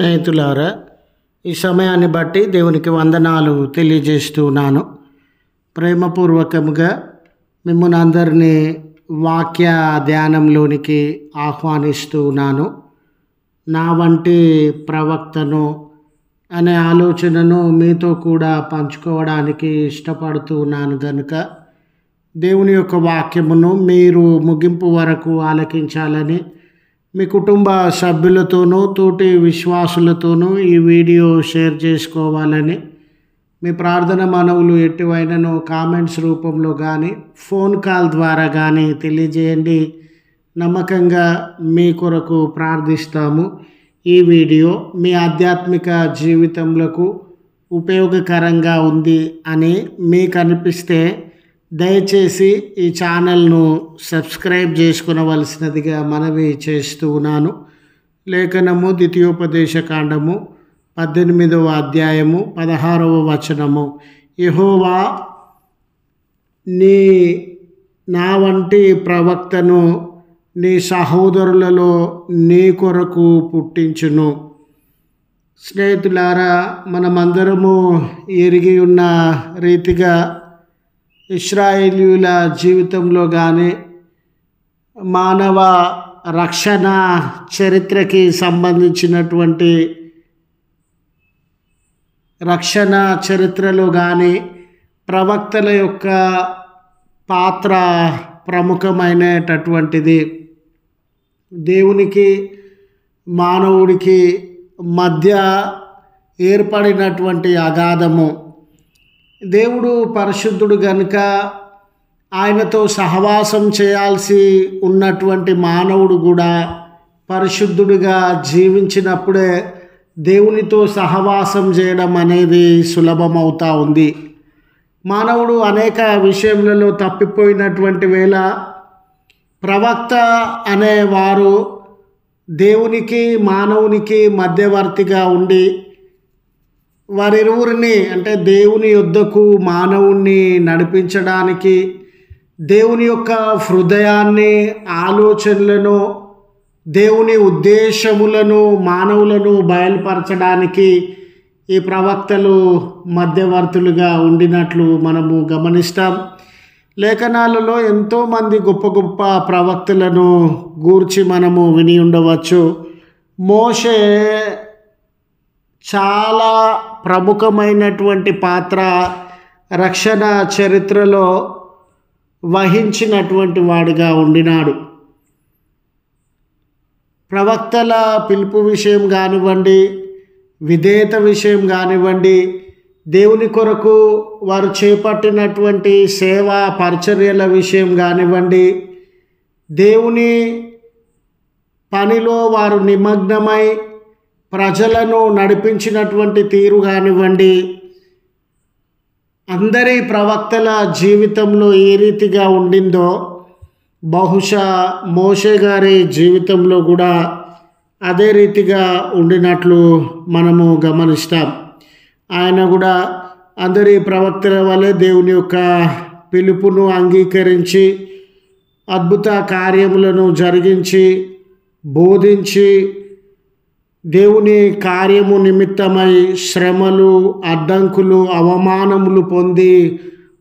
స్నేహితులారా, ఈ సమయాన్ని బట్టి దేవునికి వందనాలు తెలియజేస్తున్నాను. ప్రేమపూర్వకంగా మిమ్మల్ని అందరినీ వాక్య ధ్యానంలోనికి ఆహ్వానిస్తున్నాను. నా వంటి ప్రవక్తను అనే ఆలోచనను మీతో కూడా పంచుకోవడానికి ఇష్టపడుతున్నాను కనుక దేవుని యొక్క వాక్యమును మీరు ముగింపు వరకు ఆలకించాలని మీ కుటుంబ సభ్యులతోనూ తోటి విశ్వాసులతోనూ ఈ వీడియో షేర్ చేసుకోవాలని మీ ప్రార్థన మనవులు ఎటువైనను కామెంట్స్ రూపంలో కానీ ఫోన్ కాల్ ద్వారా కానీ తెలియజేయండి. నమ్మకంగా మీ కొరకు ప్రార్థిస్తాము. ఈ వీడియో మీ ఆధ్యాత్మిక జీవితంలో ఉపయోగకరంగా ఉంది అని మీకు అనిపిస్తే దయచేసి ఈ ఛానల్ను సబ్స్క్రైబ్ చేసుకునవలసినదిగా మనవి చేస్తున్నాను. లేఖనము ద్వితీయోపదేశ కాండము 18వ అధ్యాయము 16వ వచనము. యెహోవా నా వంటి ప్రవక్తను నీ సహోదరులలో నీ కొరకు పుట్టించును. స్నేహితులారా, మనమందరము ఎరిగి ఉన్న రీతిగా ఇశ్రాయేలీయుల జీవితంలో కానీ మానవ రక్షణ చరిత్రకి సంబంధించినటువంటి రక్షణ చరిత్రలో కానీ ప్రవక్తల యొక్క పాత్ర ప్రముఖమైనటువంటిది. దేవునికి మానవుడికి మధ్య ఏర్పడినటువంటి అగాధము. దేవుడు పరిశుద్ధుడు గనుక ఆయనతో సహవాసం చేయాల్సి ఉన్నటువంటి మానవుడు కూడా పరిశుద్ధుడిగా జీవించినప్పుడే దేవునితో సహవాసం చేయడం అనేది సులభమవుతా ఉంది. మానవుడు అనేక విషయములలో తప్పిపోయినటువంటి వేళ ప్రవక్త అనేవారు దేవునికి మానవునికి మధ్యవర్తిగా ఉండి వారిరువురిని అంటే దేవుని యొద్దకు మానవుణ్ణి నడిపించడానికి, దేవుని యొక్క హృదయాన్ని ఆలోచనలను దేవుని ఉద్దేశములను మానవులను బయలుపరచడానికి ఈ ప్రవక్తలు మధ్యవర్తులుగా ఉండినట్లు మనము గమనిస్తాం. లేఖనాలలో ఎంతోమంది గొప్ప గొప్ప ప్రవక్తలను గూర్చి మనము విని ఉండవచ్చు. మోషే చాలా ప్రముఖమైనటువంటి పాత్ర రక్షణ చరిత్రలో వహించినటువంటి వాడిగా ఉండినాడు. ప్రవక్తల పిలుపు విషయం కానివ్వండి, విధేయత విషయం కానివ్వండి, దేవుని కొరకు వారు చేపట్టినటువంటి సేవా పరిచర్యల విషయం కానివ్వండి, దేవుని పనిలో వారు నిమగ్నమై ప్రజలను నడిపించినటువంటి తీరు కానివ్వండి, అందరి ప్రవక్తల జీవితంలో ఏ రీతిగా ఉండిందో బహుశా మోషే గారి జీవితంలో కూడా అదే రీతిగా ఉండినట్లు మనము గమనిస్తాం. ఆయన కూడా అందరి ప్రవక్తల వలె దేవుని యొక్క పిలుపును అంగీకరించి అద్భుత కార్యములను జరిగించి బోధించి దేవుని కార్యము నిమిత్తమై శ్రమలు, అడ్డంకులు, అవమానములు పొంది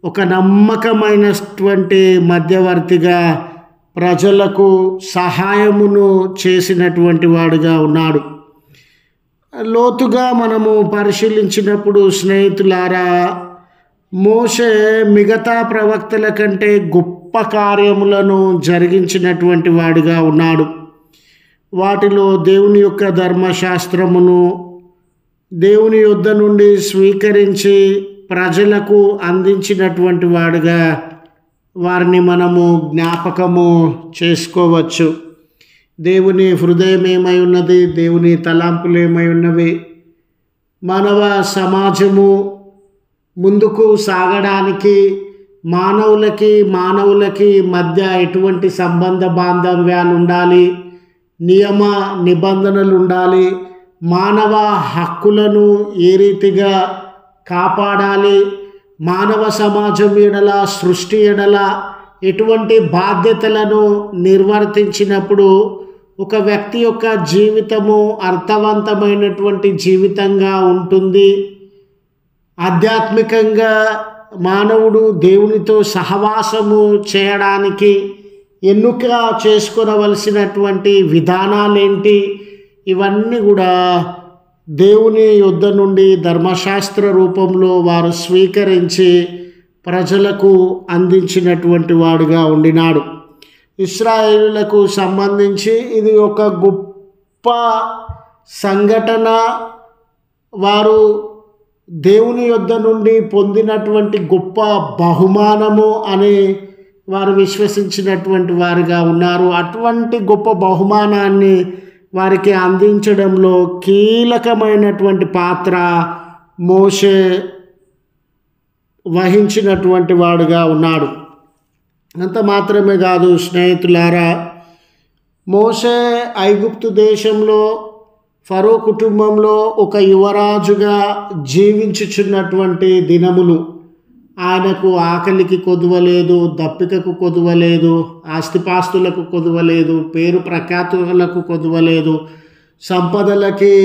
ఒక నమ్మకమైనటువంటి మధ్యవర్తిగా ప్రజలకు సహాయమును చేసినటువంటి వాడుగా ఉన్నాడు. లోతుగా మనము పరిశీలించినప్పుడు స్నేహితులారా, మోషే మిగతా ప్రవక్తల కంటే గొప్ప కార్యములను జరిగించినటువంటి వాడుగా ఉన్నాడు. వాటిలో దేవుని యొక్క ధర్మశాస్త్రమును దేవుని యొద్ద నుండి స్వీకరించి ప్రజలకు అందించినటువంటి వాడుగా వారిని మనము జ్ఞాపకము చేసుకోవచ్చు. దేవుని హృదయం ఏమై ఉన్నది, దేవుని తలాంపులు ఏమై ఉన్నవి, మానవ సమాజము ముందుకు సాగడానికి మానవులకి మధ్య ఎటువంటి సంబంధ బాంధవ్యాలు ఉండాలి, నియమ నిబంధనలు ఉండాలి, మానవ హక్కులను ఏ రీతిగా కాపాడాలి, మానవ సమాజం ఎడల సృష్టి ఎడల ఎటువంటి బాధ్యతలను నిర్వర్తించినప్పుడు ఒక వ్యక్తి యొక్క జీవితము అర్థవంతమైనటువంటి జీవితంగా ఉంటుంది. ఆధ్యాత్మికంగా మానవుడు దేవునితో సహవాసము చేయడానికి ఎన్నుక చేసుకొనవలసినటువంటి విధానాలేంటి, ఇవన్నీ కూడా దేవుని యొద్ద నుండి ధర్మశాస్త్ర రూపంలో వారు స్వీకరించి ప్రజలకు అందించినటువంటి వాడుగా ఉండినాడు. ఇశ్రాయేలులకు సంబంధించి ఇది ఒక గొప్ప సంఘటన. వారు దేవుని యొద్ద నుండి పొందినటువంటి గొప్ప బహుమానము అని వారు విశ్వసించినటువంటి వారుగా ఉన్నారు. అటువంటి గొప్ప బహుమానాన్ని వారికి అందించడంలో కీలకమైనటువంటి పాత్ర మోషే వహించినటువంటి వాడుగా ఉన్నాడు. అంత మాత్రమే కాదు స్నేహితులారా, మోషే ఐగుప్తు దేశంలో ఫరో కుటుంబంలో ఒక యువరాజుగా జీవించుచున్నటువంటి దినములు. ఆయనకు ఆకలికి కొదువలేదు, దప్పికకు కొదువలేదు, ఆస్తిపాస్తులకు కొదువలేదు, పేరు ప్రఖ్యాతులకు కొదువలేదు, సంపదలకి,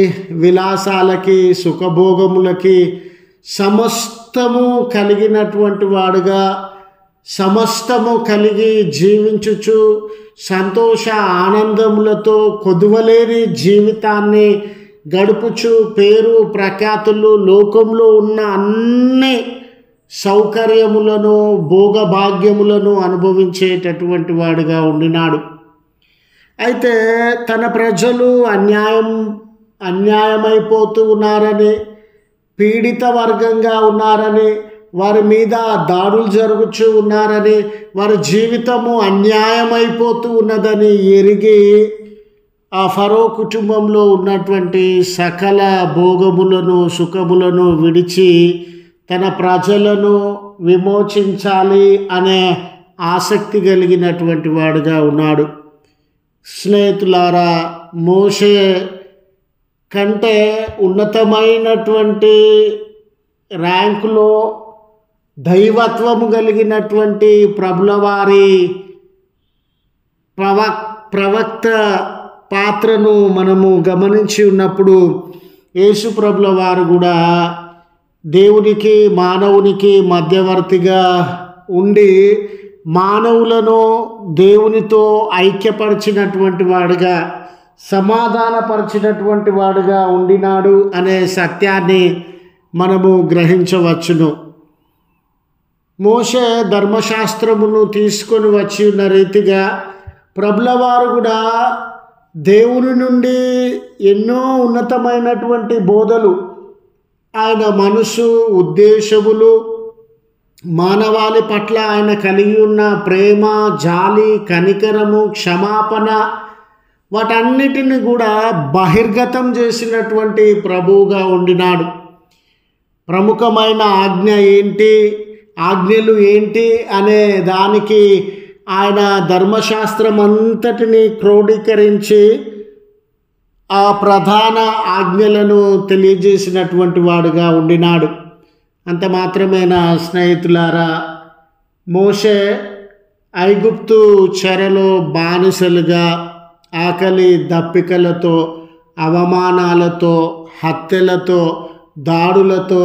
విలాసాలకి, సుఖభోగములకి సమస్తము కలిగినటువంటి వాడుగా, సమస్తము కలిగి జీవించుచు సంతోష ఆనందములతో కొదువలేని జీవితాన్ని గడుపుచు పేరు ప్రఖ్యాతులు, లోకంలో ఉన్న అన్ని సౌకర్యములను, భోగభాగ్యములను అనుభవించేటటువంటి వాడుగా ఉండినాడు. అయితే తన ప్రజలు అన్యాయమైపోతూ ఉన్నారని, పీడిత వర్గంగా ఉన్నారని, వారి మీద దాడులు జరుగుతూ ఉన్నారని, వారి జీవితము అన్యాయమైపోతూ ఉన్నదని ఎరిగి ఆ ఫరో కుటుంబంలో ఉన్నటువంటి సకల భోగములను, సుఖములను విడిచి తన ప్రజలను విమోచించాలి అనే ఆసక్తి కలిగినటువంటి వాడుగా ఉన్నాడు. స్నేహితులారా, మోషే కంటే ఉన్నతమైనటువంటి ర్యాంకులో దైవత్వము కలిగినటువంటి ప్రభులవారి ప్రవక్త పాత్రను మనము గమనించి ఉన్నప్పుడు యేసు ప్రభుల వారు కూడా దేవునికి మానవునికి మధ్యవర్తిగా ఉండి మానవులను దేవునితో ఐక్యపరిచినటువంటి వాడుగా, సమాధానపరిచినటువంటి వాడుగా ఉండినాడు అనే సత్యాన్ని మనము గ్రహించవచ్చును. మోషే ధర్మశాస్త్రమును తీసుకొని వచ్చి ఉన్న రీతిగా ప్రభులవారు కూడా దేవుని నుండి ఎన్నో ఉన్నతమైనటువంటి బోధలు, ఆయన మనసు, ఉద్దేశములు, మానవాళి పట్ల ఆయన కలిగి ఉన్న ప్రేమ, జాలి, కనికరము, క్షమాపణ, వాటన్నిటిని కూడా బహిర్గతం చేసినటువంటి ప్రభువుగా ఉండినాడు. ప్రముఖమైన ఆజ్ఞలు ఏంటి అనే దానికి ఆయన ధర్మశాస్త్రం అంతటిని క్రోడీకరించి ఆ ప్రధాన ఆజ్ఞలను తెలియజేసినటువంటి వాడుగా ఉండినాడు. అంత మాత్రమేనా స్నేహితులారా, మోషే ఐగుప్తు చెరలో బానిసలుగా ఆకలి దప్పికలతో, అవమానాలతో, హత్యలతో, దాడులతో,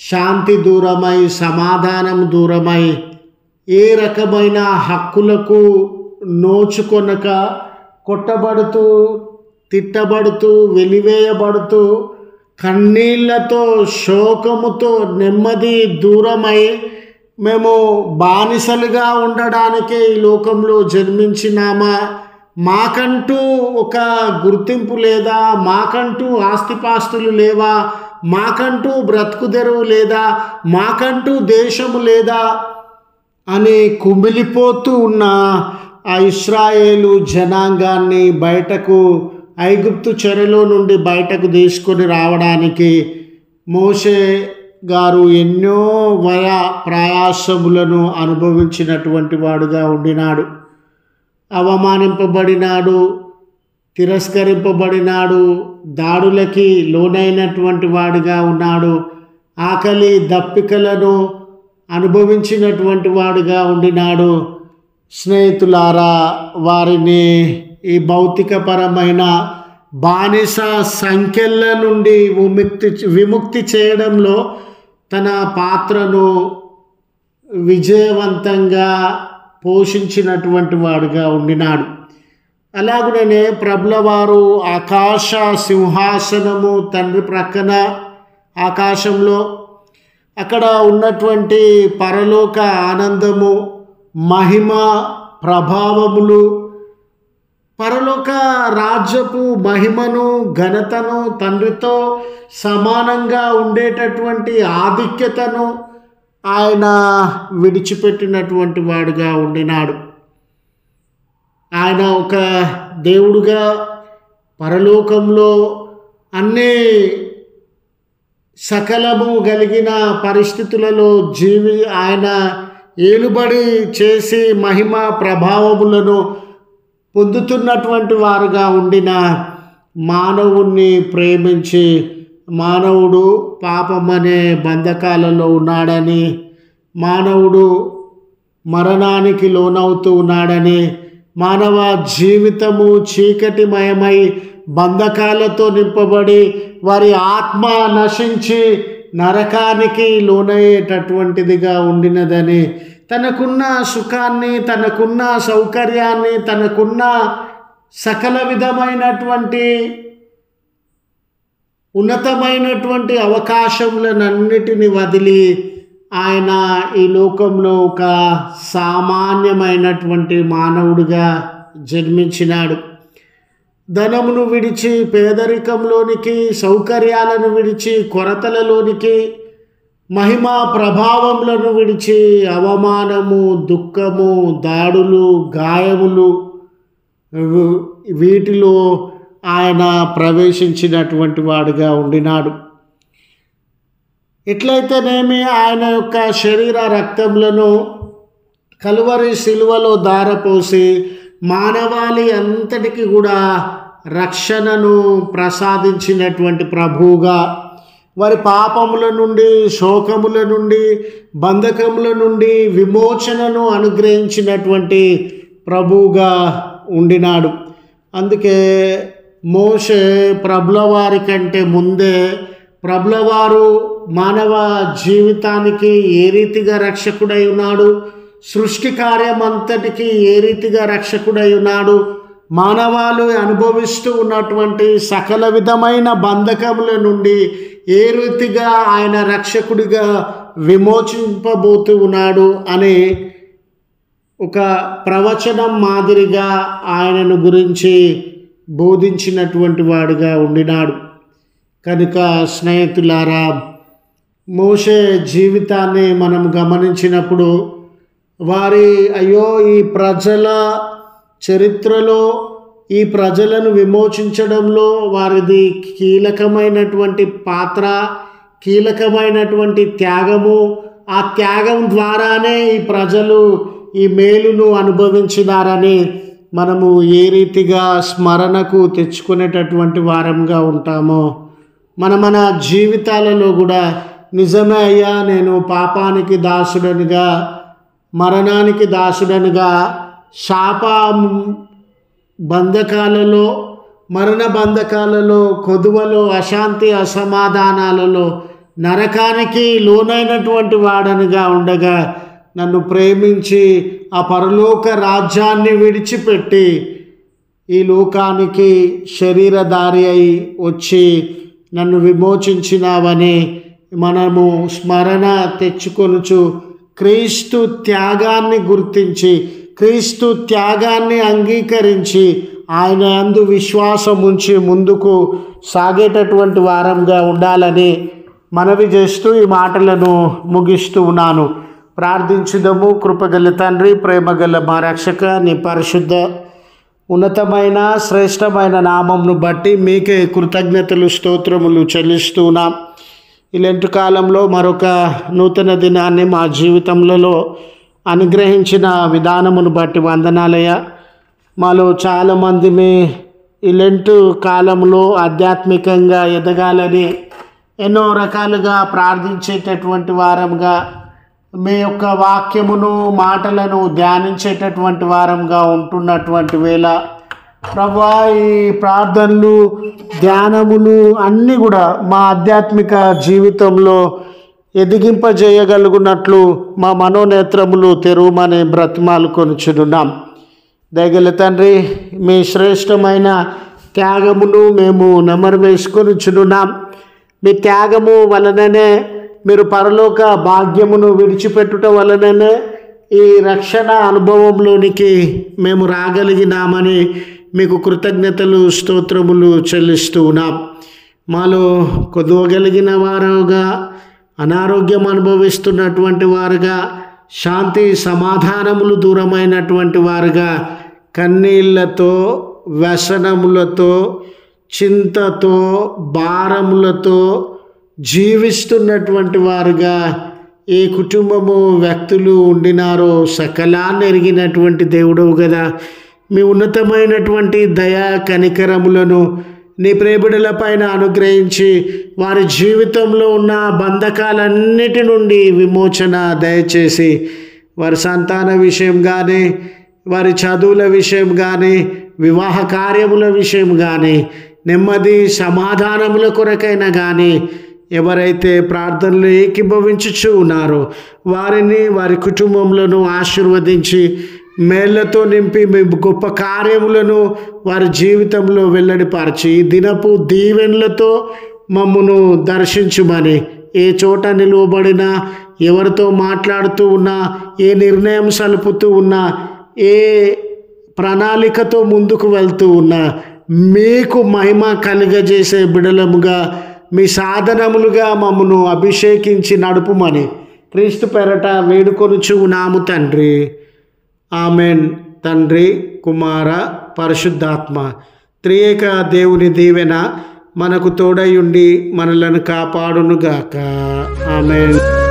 శాంతి దూరమై, సమాధానం దూరమై, ఏ రకమైన హక్కులకు నోచుకొనక కొట్టబడుతూ, తిట్టబడుతూ, వెలివేయబడుతూ, కన్నీళ్లతో, శోకముతో, నెమ్మది దూరమై మేము బానిసలుగా ఉండడానికే ఈ లోకంలో జన్మించినామా, మాకంటూ ఒక గుర్తింపు లేదా, మాకంటూ ఆస్తిపాస్తులు లేవా, మాకంటూ బ్రతుకుదెరువు లేదా, మాకంటూ దేశము లేదా అని కుమిలిపోతూ ఉన్న ఆ ఇశ్రాయేలు జనాంగాన్ని బయటకు, ఐగుప్తు చెరలో నుండి బయటకు తీసుకొని రావడానికి మోషే గారు ఎన్నో ప్రయాసములను అనుభవించినటువంటి వాడుగా ఉండినాడు. అవమానింపబడినాడు, తిరస్కరింపబడినాడు, దాడులకి లోనైనటువంటి వాడుగా ఉన్నాడు, ఆకలి దప్పికలను అనుభవించినటువంటి వాడుగా ఉండినాడు. స్నేహితులారా, వారిని ఈ భౌతికపరమైన బానిస సంఖ్యల నుండి విముక్తి చేయడంలో తన పాత్రను విజయవంతంగా పోషించినటువంటి వాడుగా ఉండినాడు. అలాగనే ప్రభుల వారు ఆకాశ సింహాసనము తండ్రి ప్రక్కన ఆకాశంలో అక్కడ ఉన్నటువంటి పరలోక ఆనందము, మహిమ, ప్రభావములు, పరలోక రాజ్యపు మహిమను, ఘనతను, తండ్రితో సమానంగా ఉండేటటువంటి ఆధిక్యతను ఆయన విడిచిపెట్టినటువంటి వాడుగా ఉండినాడు. ఆయన ఒక దేవుడుగా పరలోకంలో అన్నీ సకలము కలిగిన పరిస్థితులలో ఆయన ఏలుబడి చేసి మహిమ ప్రభావములను పొందుతున్నటువంటి వారుగా ఉండిన మానవుణ్ణి ప్రేమించి మానవుడు పాపమనే బంధకాలలో ఉన్నాడని, మానవుడు మరణానికి లోనవుతూ ఉన్నాడని, మానవ జీవితము చీకటిమయమై బంధకాలతో నింపబడి వారి ఆత్మ నశించి నరకానికి లోనయ్యేటటువంటిదిగా ఉండినదని, తనకున్న సుఖాన్ని, తనకున్న సౌకర్యాన్ని, తనకున్న సకల విధమైనటువంటి ఉన్నతమైనటువంటి అవకాశములనన్నిటిని వదిలి ఆయన ఈ లోకంలో ఒక సామాన్యమైనటువంటి మానవుడిగా జన్మించినాడు. ధనమును విడిచి పేదరికంలోనికి, సౌకర్యాలను విడిచి కొరతలలోనికి, మహిమా ప్రభావములను విడిచి అవమానము, దుఃఖము, దాడులు, గాయములు వీటిలో ఆయన ప్రవేశించినటువంటి వాడుగా ఉండినాడు. ఎట్లయితేనేమి ఆయన యొక్క శరీర రక్తములను కలువరి శిలువలో ధారపోసి మానవాళి అంతటికి కూడా రక్షణను ప్రసాదించినటువంటి ప్రభువుగా, వారి పాపముల నుండి, శోకముల నుండి, బంధకముల నుండి విమోచనను అనుగ్రహించినటువంటి ప్రభువుగా ఉండినాడు. అందుకే మోషే ప్రభుల వారి కంటే ముందే ప్రభుల వారు మానవ జీవితానికి ఏ రీతిగా రక్షకుడై ఉన్నాడు, సృష్టి కార్యమంతటికి ఏ రీతిగా రక్షకుడై ఉన్నాడు, మానవాళి అనుభవిస్తూ ఉన్నటువంటి సకల విధమైన బంధకముల నుండి ఏ రీతిగా ఆయన రక్షకుడిగా విమోచింపబోతూ ఉన్నాడు అనే ఒక ప్రవచనం మాదిరిగా ఆయనను గురించి బోధించినటువంటి వాడుగా ఉండినాడు. కనుక స్నేహితులారా, మోషే జీవితాన్ని మనం గమనించినప్పుడు ఈ ప్రజల చరిత్రలో ఈ ప్రజలను విమోచించడంలో వారిది కీలకమైనటువంటి పాత్ర, కీలకమైనటువంటి త్యాగము. ఆ త్యాగం ద్వారానే ఈ ప్రజలు ఈ మేలును అనుభవించినారని మనము ఏ రీతిగా స్మరణకు తెచ్చుకునేటటువంటి వారంగా ఉంటామో మన జీవితాలలో కూడా నిజమే అయ్యా, నేను పాపానికి దాసుడనిగా, మరణానికి దాసుడనిగా, శాప బంధకాలలో, మరణ బంధకాలలో, కొదువలో, అశాంతి అసమాధానాలలో, నరకానికి లోనైనటువంటి వాడనిగా ఉండగా నన్ను ప్రేమించి ఆ పరలోక రాజ్యాన్ని విడిచిపెట్టి ఈ లోకానికి శరీరధారి అయి వచ్చి నన్ను విమోచించినావని మనము స్మరణ తెచ్చుకొనుచు క్రీస్తు త్యాగాన్ని గుర్తించి, క్రీస్తు త్యాగాన్ని అంగీకరించి ఆయన యందు విశ్వాసం ఉంచి ముందుకు సాగేటటువంటి వారంగా ఉండాలని మనవి చేస్తూ ఈ మాటలను ముగిస్తూ ఉన్నాను. ప్రార్థించుదము. కృపగల తండ్రి, ప్రేమగల మా రక్షక, నీ పరిశుద్ధ ఉన్నతమైన శ్రేష్టమైన నామంను బట్టి మీకే కృతజ్ఞతలు, స్తోత్రములు చెల్లిస్తున్నాం. ఇలాంటి కాలంలో మరొక నూతన దినాన్ని మా జీవితంలో అనుగ్రహించిన విధానమును బట్టి వందనాలయ్యా. మాలో చాలామంది ఇలాంటి కాలంలో ఆధ్యాత్మికంగా ఎదగాలని ఎన్నో రకాలుగా ప్రార్థించేటటువంటి వారంగా, మీ యొక్క వాక్యమును, మాటలను ధ్యానించేటటువంటి వారంగా ఉంటున్నటువంటి వేళ ప్రభా, ఈ ప్రార్థనలు, ధ్యానములు అన్నీ కూడా మా ఆధ్యాత్మిక జీవితంలో ఎదిగింపజేయగలుగునట్లు మా మనోనేత్రములు తెరువమని బ్రతిమాలు కొనుచున్నాం. దయగల తండ్రి, మీ శ్రేష్టమైన త్యాగమును మేము నెమరు వేసుకొనుచున్నాం. మీ త్యాగము వలననే, మీరు పరలోక భాగ్యమును విడిచిపెట్టుట వలననే ఈ రక్షణ అనుభవంలోనికి మేము రాగలిగినామని మీకు కృతజ్ఞతలు, స్తోత్రములు చెల్లిస్తూ ఉన్నాం. మాలో కొదవగలిగిన వారుగా, అనారోగ్యం అనుభవిస్తున్నటువంటి వారుగా, శాంతి సమాధానములు దూరమైనటువంటి వారుగా, కన్నీళ్లతో, వ్యసనములతో, చింతతో, భారములతో జీవిస్తున్నటువంటి వారుగా ఏ కుటుంబము, వ్యక్తులు ఉండినారో సకలాన్ని ఎరిగినటువంటి దేవుడవు కదా. మీ ఉన్నతమైనటువంటి దయా కనికరములను నీ ప్రేమిడుల పైన అనుగ్రహించి వారి జీవితంలో ఉన్న బంధకాలన్నిటి నుండి విమోచన దయచేసి, వారి సంతాన విషయం కానీ, వారి చదువుల విషయం కానీ, వివాహ కార్యముల విషయం కానీ, నెమ్మది సమాధానముల కొరకైనా కానీ ఎవరైతే ప్రార్థనలు ఏకీభవించుచు ఉన్నారో వారిని, వారి కుటుంబములను ఆశీర్వదించి మేళ్లతో నింపి మీ గొప్ప కార్యములను వారి జీవితంలో వెల్లడిపరిచి దినపు దీవెనలతో మమ్మను దర్శించుమని, ఏ చోట నిలువబడినా, ఎవరితో మాట్లాడుతూ ఉన్నా, ఏ నిర్ణయం సలుపుతూ ఉన్నా, ఏ ప్రణాళికతో ముందుకు వెళ్తూ ఉన్నా మీకు మహిమ కలుగజేసే బిడలముగా, మీ సాధనములుగా మమ్మను అభిషేకించి నడుపుమని క్రీస్తు పేరట వేడుకొనుచు ఉన్నాము తండ్రి. ఆమెన్. తండ్రి, కుమార, పరిశుద్ధాత్మ త్రియేక దేవుని దీవెన మనకు తోడయుండి మనలను కాపాడునుగాక. ఆమెన్.